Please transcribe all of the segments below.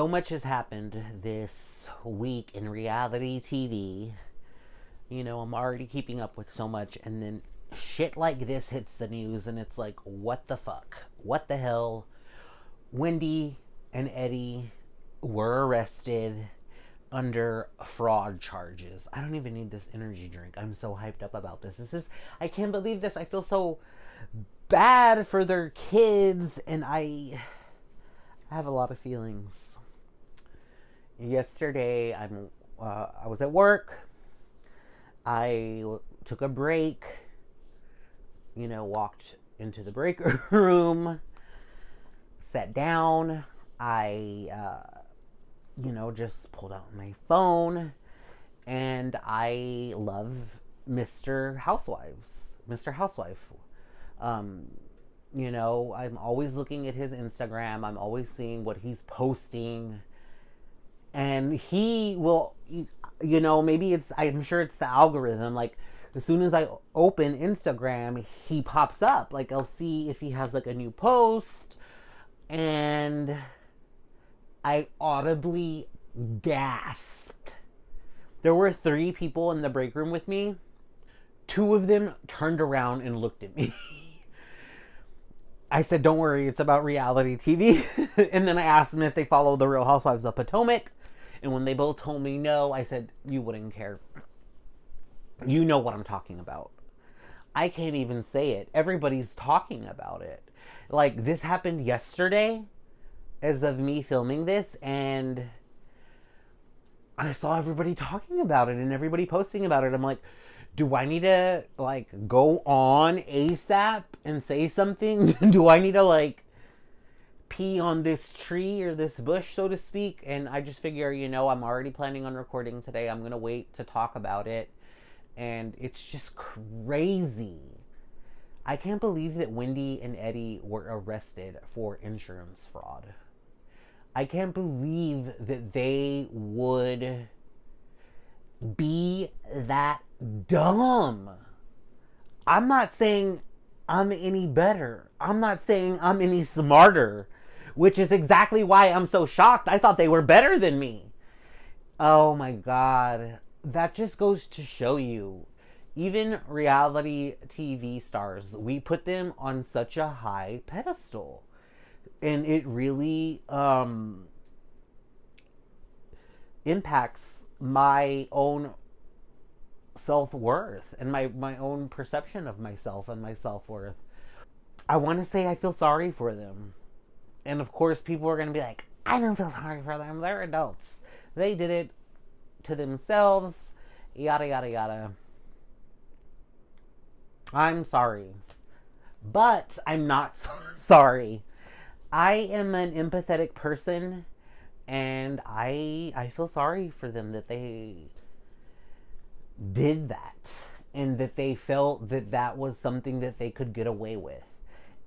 so much has happened this week in reality TV. I'm already keeping up with so much, and then shit like this hits the news, and it's like, what the fuck? What the hell? Wendy and Eddie were arrested under fraud charges. I don't even need this energy drink. I'm so hyped up about this. I can't believe this. I feel so bad for their kids, and I have a lot of feelings. Yesterday, I was at work. I took a break, walked into the break room, sat down. I, just pulled out my phone, and I love Mr. Housewife. I'm always looking at his Instagram. I'm always seeing what he's posting. And he will, I'm sure it's the algorithm. Like, as soon as I open Instagram, he pops up. Like, I'll see if he has, like, a new post. And I audibly gasped. There were 3 people in the break room with me. 2 of them turned around and looked at me. I said, don't worry, it's about reality TV. And then I asked them if they follow the Real Housewives of Potomac. And when they both told me no, I said, you wouldn't care. You know what I'm talking about. I can't even say it. Everybody's talking about it. Like, this happened yesterday as of me filming this, and I saw everybody talking about it and everybody posting about it. I'm like, do I need to, go on ASAP and say something? Do I need to, pee on this tree or this bush, so to speak? And I just figure, I'm already planning on recording today. I'm going to wait to talk about it. And it's just crazy. I can't believe that Wendy and Eddie were arrested for insurance fraud. I can't believe that they would be that dumb. I'm not saying I'm any better. I'm not saying I'm any smarter, which is exactly why I'm so shocked. I thought they were better than me. Oh my God. That just goes to show you, even reality TV stars, we put them on such a high pedestal. And it really impacts my own self-worth and my own perception of myself and my self-worth. I want to say I feel sorry for them. And of course, people are going to be like, I don't feel sorry for them. They're adults. They did it to themselves. Yada, yada, yada. I'm sorry. But I'm not sorry. I am an empathetic person. And I feel sorry for them that they did that. And that they felt that that was something that they could get away with.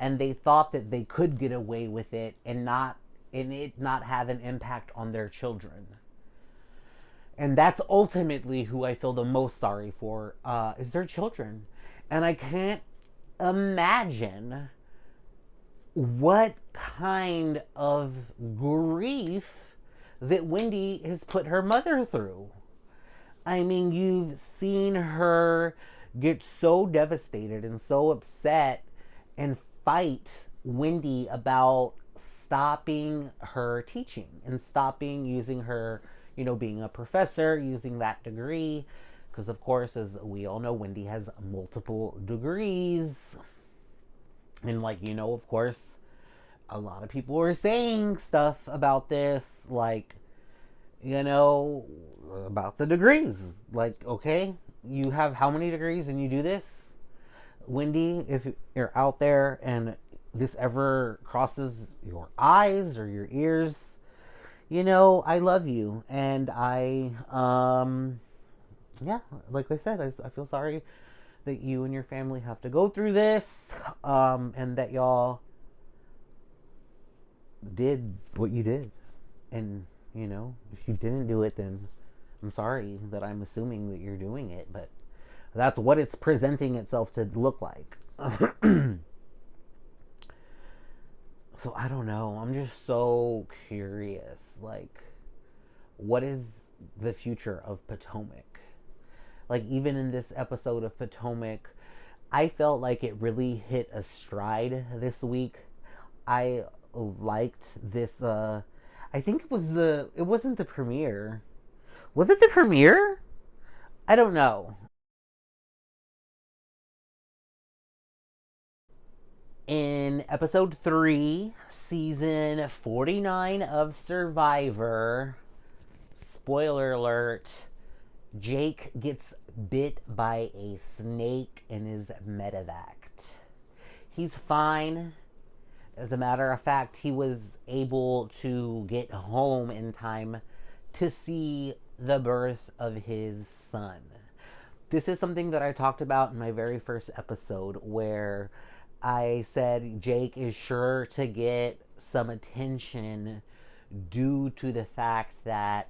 And they thought that they could get away with it and it not have an impact on their children. And that's ultimately who I feel the most sorry for, is their children. And I can't imagine what kind of grief that Wendy has put her mother through. I mean, you've seen her get so devastated and so upset and fight Wendy about stopping her teaching and stopping using her, being a professor, using that degree. Because, of course, as we all know, Wendy has multiple degrees. And, of course, a lot of people were saying stuff about this, about the degrees. Okay, you have how many degrees and you do this? Wendy, if you're out there and this ever crosses your eyes or your ears, I love you. And I, like I said, I feel sorry that you and your family have to go through this, and that y'all did what you did. And, if you didn't do it, then I'm sorry that I'm assuming that you're doing it, but that's what it's presenting itself to look like. So I don't know. I'm just so curious. Like, what is the future of Potomac? Like, even in this episode of Potomac, I felt like it really hit a stride this week. I liked this. I think it was the. It wasn't the premiere. Was it the premiere? I don't know. In episode 3, season 49 of Survivor, spoiler alert, Jake gets bit by a snake and is medevaced. He's fine. As a matter of fact, he was able to get home in time to see the birth of his son. This is something that I talked about in my very first episode, where I said Jake is sure to get some attention due to the fact that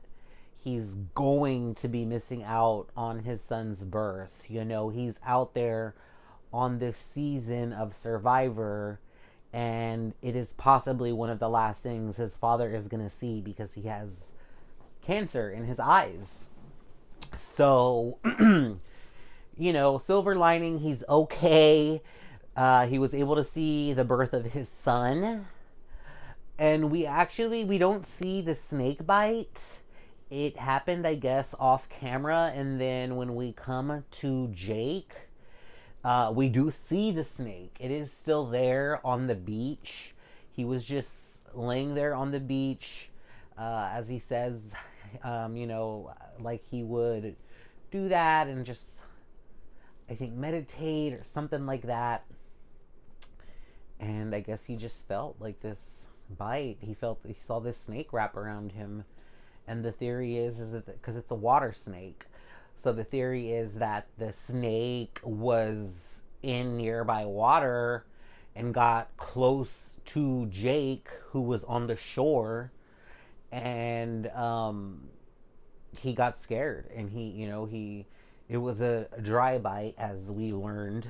he's going to be missing out on his son's birth. You know, he's out there on this season of Survivor, and it is possibly one of the last things his father is going to see because he has cancer in his eyes. So, you know, silver lining, he's okay. He was able to see the birth of his son. And we don't see the snake bite. It happened, I guess, off camera. And then when we come to Jake, we do see the snake. It is still there on the beach. He was just laying there on the beach, as he says, you know, like he would do that and just, I think, meditate or something like that. And I guess he just felt like this bite. He saw this snake wrap around him. And the theory is that because it's a water snake, so the theory is that the snake was in nearby water and got close to Jake, who was on the shore, and he got scared, and it was a dry bite, as we learned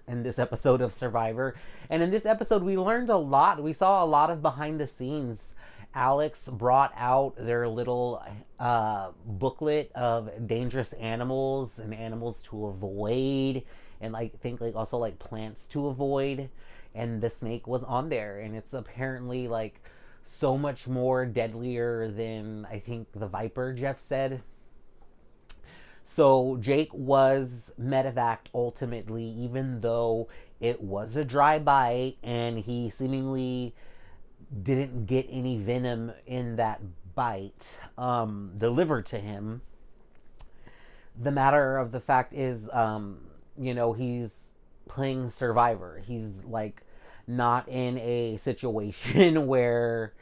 in this episode of Survivor. And in this episode, we learned a lot. We saw a lot of behind the scenes. Alex brought out their little booklet of dangerous animals and animals to avoid, and I think like also like plants to avoid. And the snake was on there, and it's apparently like so much more deadlier than I think the viper, Jeff said. So Jake was medevaced ultimately, even though it was a dry bite and he seemingly didn't get any venom in that bite delivered to him. The matter of the fact is, he's playing Survivor. He's like not in a situation where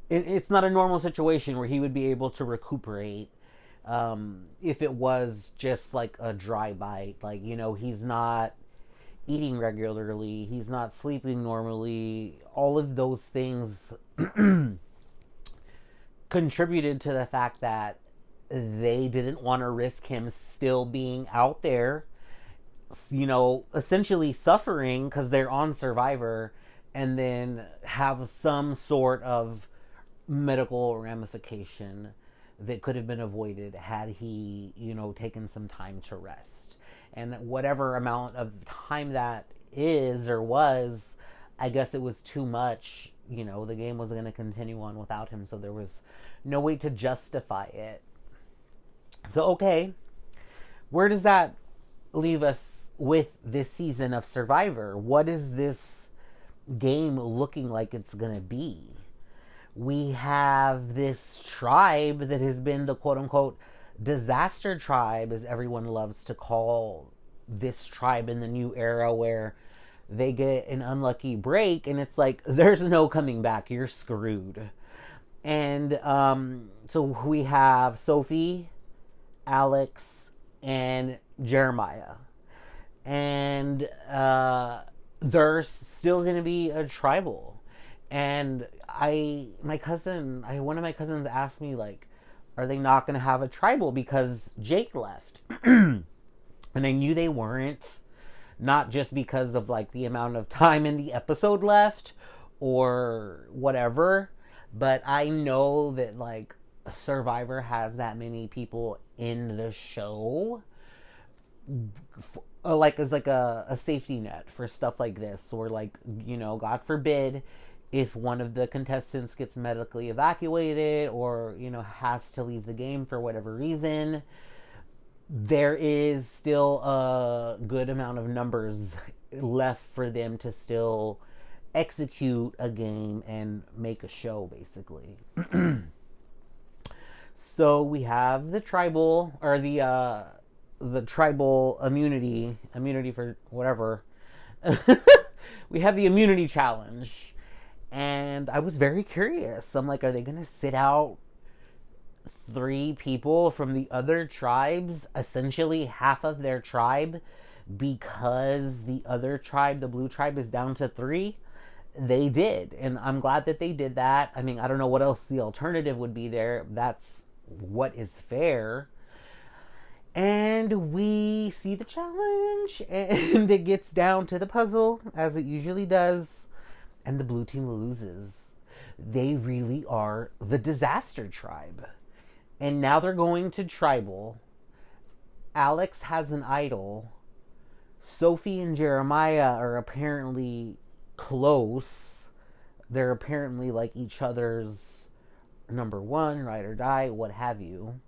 it's not a normal situation where he would be able to recuperate. If it was just like a dry bite, like, he's not eating regularly, he's not sleeping normally, all of those things contributed to the fact that they didn't want to risk him still being out there, essentially suffering because they're on Survivor, and then have some sort of medical ramification that could have been avoided had he, taken some time to rest. And whatever amount of time that is or was, I guess it was too much. The game was going to continue on without him, so there was no way to justify it. So, okay, where does that leave us with this season of Survivor? What is this game looking like it's going to be? We have this tribe that has been the quote-unquote disaster tribe, as everyone loves to call this tribe in the new era, where they get an unlucky break and it's like, there's no coming back, you're screwed. And so we have Sophie, Alex, and Jeremiah. And there's still going to be a tribal. And one of my cousins asked me, like, are they not going to have a tribal because Jake left? And I knew they weren't, not just because of like the amount of time in the episode left, or whatever, but I know that like Survivor has that many people in the show, like as like a safety net for stuff like this, or like, you know, God forbid if one of the contestants gets medically evacuated or, you know, has to leave the game for whatever reason, there is still a good amount of numbers left for them to still execute a game and make a show, basically. So we have the tribal, or the tribal immunity for whatever. We have the immunity challenge, and I was very curious. I'm like, are they gonna sit out 3 people from the other tribes, essentially half of their tribe, because the other tribe, the blue tribe, is down to 3? They did, and I'm glad that they did that. I mean, I don't know what else the alternative would be there. That's what is fair. And we see the challenge, and it gets down to the puzzle, as it usually does, and the blue team loses. They really are the disaster tribe. And now they're going to tribal. Alex has an idol. Sophie and Jeremiah are apparently close. They're apparently like each other's number one, ride or die, what have you.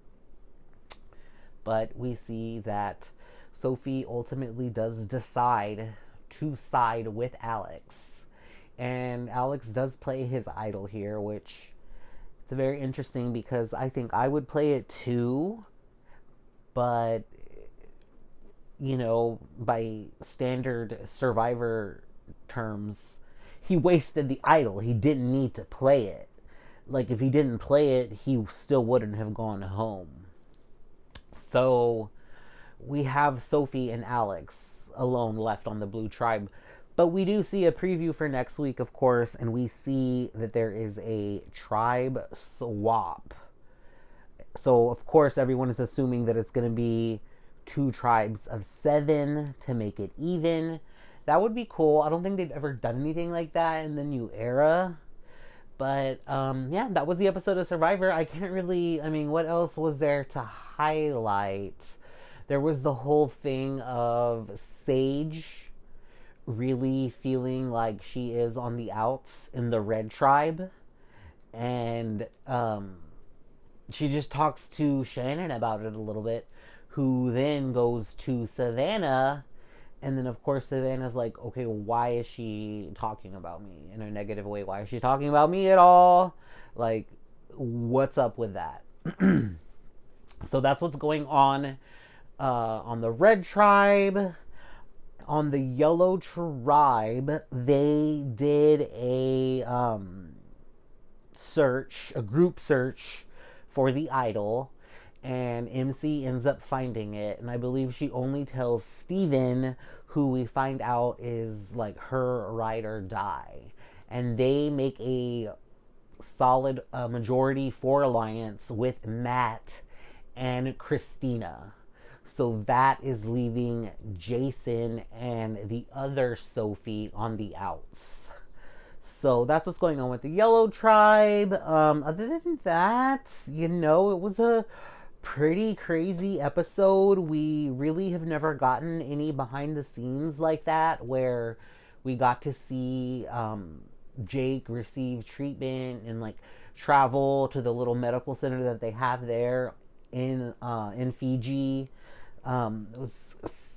But we see that Sophie ultimately does decide to side with Alex. And Alex does play his idol here, which it's very interesting because I think I would play it too. But, you know, by standard Survivor terms, he wasted the idol. He didn't need to play it. Like, if he didn't play it, he still wouldn't have gone home. So we have Sophie and Alex alone left on the blue tribe. But we do see a preview for next week, of course, and we see that there is a tribe swap. So, of course, everyone is assuming that it's going to be 2 tribes of 7 to make it even. That would be cool. I don't think they've ever done anything like that in the new era. But, yeah, that was the episode of Survivor. I can't really, I mean, what else was there to highlight? There was the whole thing of Sage really feeling like she is on the outs in the red tribe. And, she just talks to Shannon about it a little bit, who then goes to Savannah. And then, of course, Savannah's like, okay, why is she talking about me in a negative way? Why is she talking about me at all? Like, what's up with that? So that's what's going on the red tribe. On the yellow tribe, they did a search, a group search for the idol. And MC ends up finding it, and I believe she only tells Steven, who we find out is like her ride or die. And they make a solid majority for alliance with Matt and Christina. So that is leaving Jason and the other Sophie on the outs. So that's what's going on with the yellow tribe. Other than that, you know, it was a pretty crazy episode. We really have never gotten any behind the scenes like that, where we got to see Jake receive treatment and like travel to the little medical center that they have there in Fiji. It was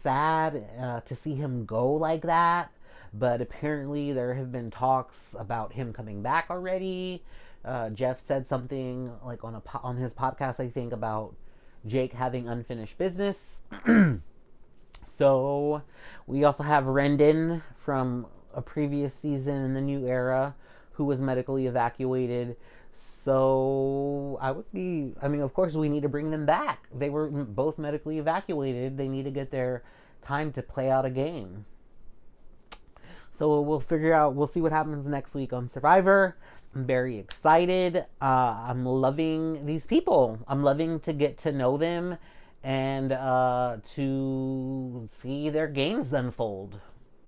sad to see him go like that, but apparently there have been talks about him coming back already. Jeff said something like on his podcast, I think, about Jake having unfinished business. So we also have Rendon from a previous season in the new era, who was medically evacuated. So I mean, of course we need to bring them back. They were both medically evacuated. They need to get their time to play out a game. So we'll see what happens next week on Survivor. I'm very excited. I'm loving these people. I'm loving to get to know them and to see their games unfold.